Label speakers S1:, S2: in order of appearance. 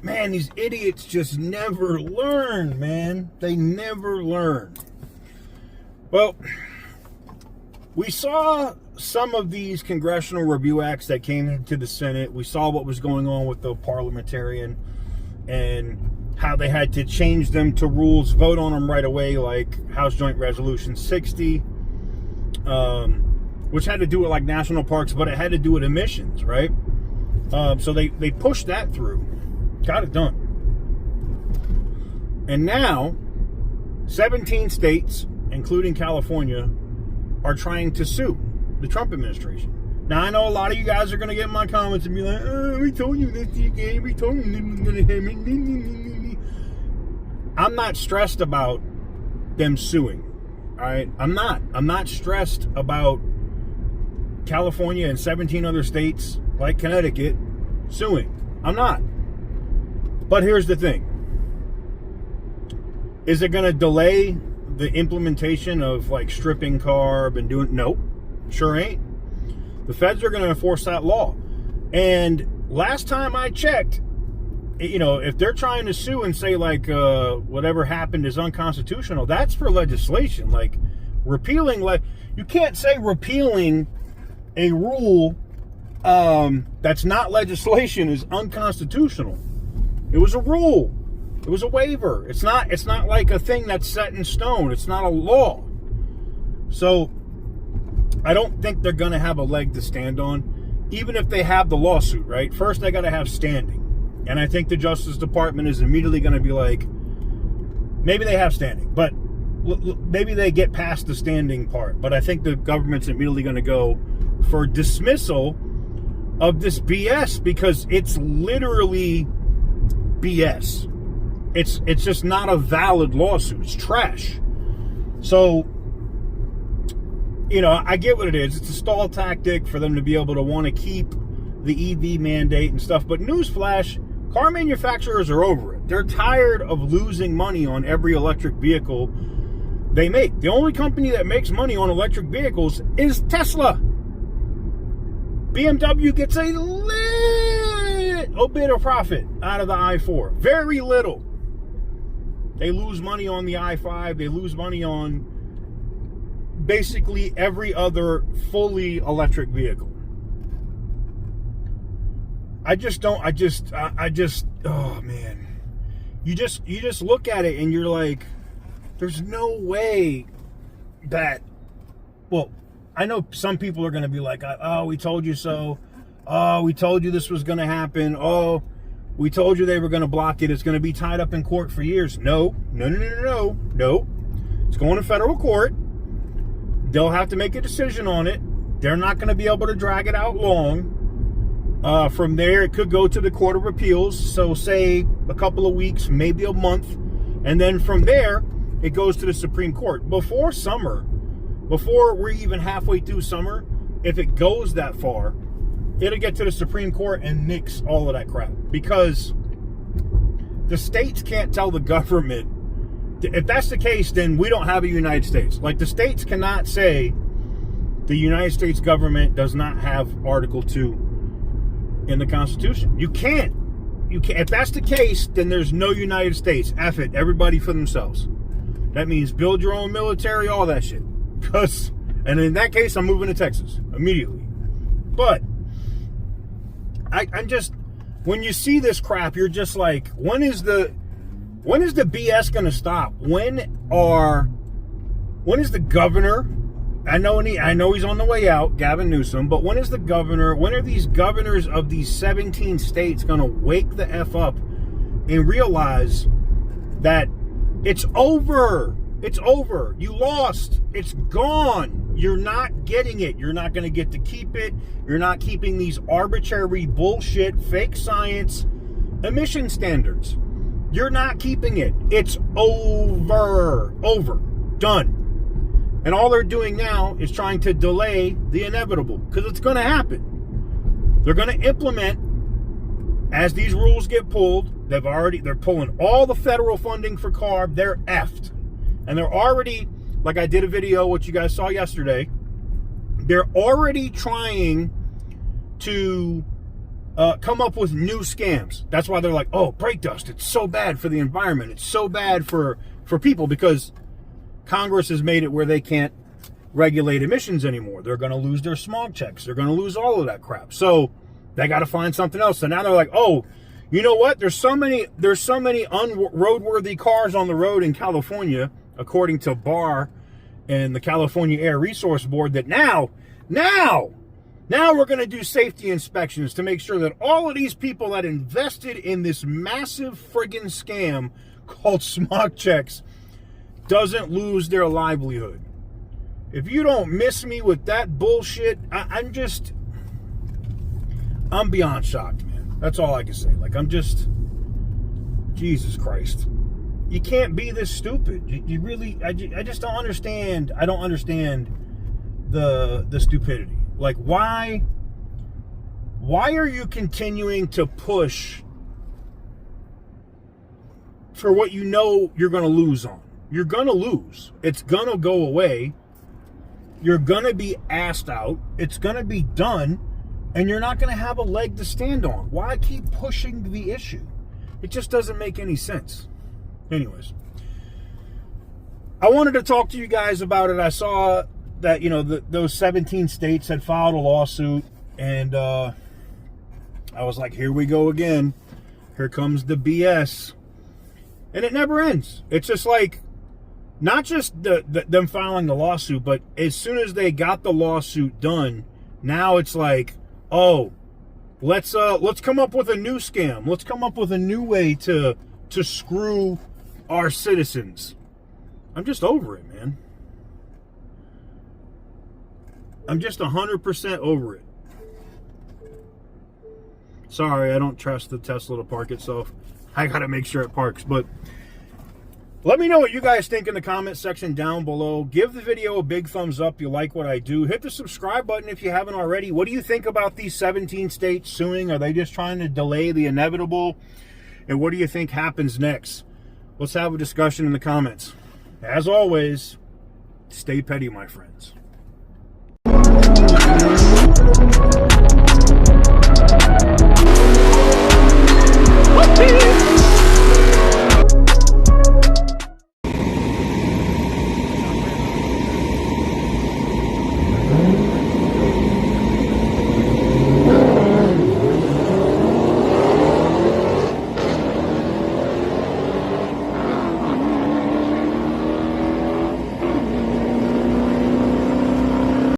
S1: Man, these idiots just never learn, man. They never learn. Well, we saw some of these congressional review acts that came into the Senate. We saw what was going on with the parliamentarian and how they had to change them to rules, vote on them right away, like House Joint Resolution 60, which had to do with like national parks, but it had to do with emissions, right? So they pushed that through. Got it done. And now, 17 states, including California, are trying to sue the Trump administration. Now, I know a lot of you guys are going to get in my comments and be like, oh, we told you this, we told you this was going to happen. I'm not stressed about them suing, all right? I'm not stressed about California and 17 other states, like Connecticut, suing. I'm not. But here's the thing. Is it going to delay the implementation of like stripping CARB and doing? Nope, sure ain't. The feds are going to enforce that law. And last time I checked, you know, if they're trying to sue and say like whatever happened is unconstitutional, that's for legislation. Like repealing, like you can't say repealing a rule that's not legislation is unconstitutional. It was a rule. It was a waiver. It's not like a thing that's set in stone. It's not a law. So I don't think they're going to have a leg to stand on, even if they have the lawsuit, right? First, they got to have standing. And I think the Justice Department is immediately going to be like, maybe they have standing, but maybe they get past the standing part. But I think the government's immediately going to go for dismissal of this BS because it's literally BS. It's just not a valid lawsuit. It's trash. So, you know, I get what it is. It's a stall tactic for them to be able to want to keep the EV mandate and stuff. But newsflash, car manufacturers are over it. They're tired of losing money on every electric vehicle they make. The only company that makes money on electric vehicles is Tesla. BMW gets a little bit of profit out of the i4. Very little. They lose money on the i5. They lose money on basically every other fully electric vehicle. Oh man. You just look at it and you're like, there's no way that, well, I know some people are going to be like, oh, we told you so. Oh, we told you this was going to happen. Oh, we told you they were going to block it. It's going to be tied up in court for years. No. It's going to federal court. They'll have to make a decision on it. They're not going to be able to drag it out long. From there, it could go to the Court of Appeals. So say a couple of weeks, maybe a month. And then from there, it goes to the Supreme Court. Before summer, before we're even halfway through summer, if it goes that far, it'll get to the Supreme Court and nix all of that crap. Because the states can't tell the government. If that's the case, then we don't have a United States. Like, the states cannot say the United States government does not have Article 2 in the Constitution. You can't. If that's the case, then there's no United States. F it. Everybody for themselves. That means build your own military, all that shit. And in that case, I'm moving to Texas immediately. But I'm just, when you see this crap, you're just like, when is the BS going to stop? When is the governor, I know he's on the way out, Gavin Newsom, but when are these governors of these 17 states going to wake the F up and realize that it's over? It's over. You lost. It's gone. You're not getting it. You're not going to get to keep it. You're not keeping these arbitrary bullshit, fake science emission standards. You're not keeping it. It's over. Over. Done. And all they're doing now is trying to delay the inevitable, because it's going to happen. They're going to implement, as these rules get pulled, they're pulling all the federal funding for CARB. They're effed. And they're already, like I did a video, what you guys saw yesterday, they're already trying to come up with new scams. That's why they're like, oh, brake dust, it's so bad for the environment. It's so bad for people, because Congress has made it where they can't regulate emissions anymore. They're going to lose their smog checks. They're going to lose all of that crap. So they got to find something else. So now they're like, oh, you know what? There's so many unroadworthy cars on the road in California, according to BAR and the California Air Resource Board, that now we're going to do safety inspections to make sure that all of these people that invested in this massive friggin' scam called smog checks doesn't lose their livelihood. If you don't miss me with that bullshit, I'm beyond shocked, man. That's all I can say. Like, Jesus Christ. You can't be this stupid. You really, I just don't understand. I don't understand the stupidity. Like, why are you continuing to push for what you know you're going to lose on? You're going to lose. It's going to go away. You're going to be asked out. It's going to be done. And you're not going to have a leg to stand on. Why keep pushing the issue? It just doesn't make any sense. Anyways, I wanted to talk to you guys about it. I saw that, you know, those 17 states had filed a lawsuit. And I was like, here we go again. Here comes the BS. And it never ends. It's just like, not just them filing the lawsuit, but as soon as they got the lawsuit done, now it's like, oh, let's come up with a new scam. Let's come up with a new way to screw our citizens. I'm just over it, man. I'm just 100% over it. Sorry, I don't trust the Tesla to park itself. I gotta make sure it parks, but let me know what you guys think in the comment section down below. Give the video a big thumbs up if you like what I do. Hit the subscribe button if you haven't already. What do you think about these 17 states suing? Are they just trying to delay the inevitable? And what do you think happens next? Let's have a discussion in the comments. As always, stay petty, my friends.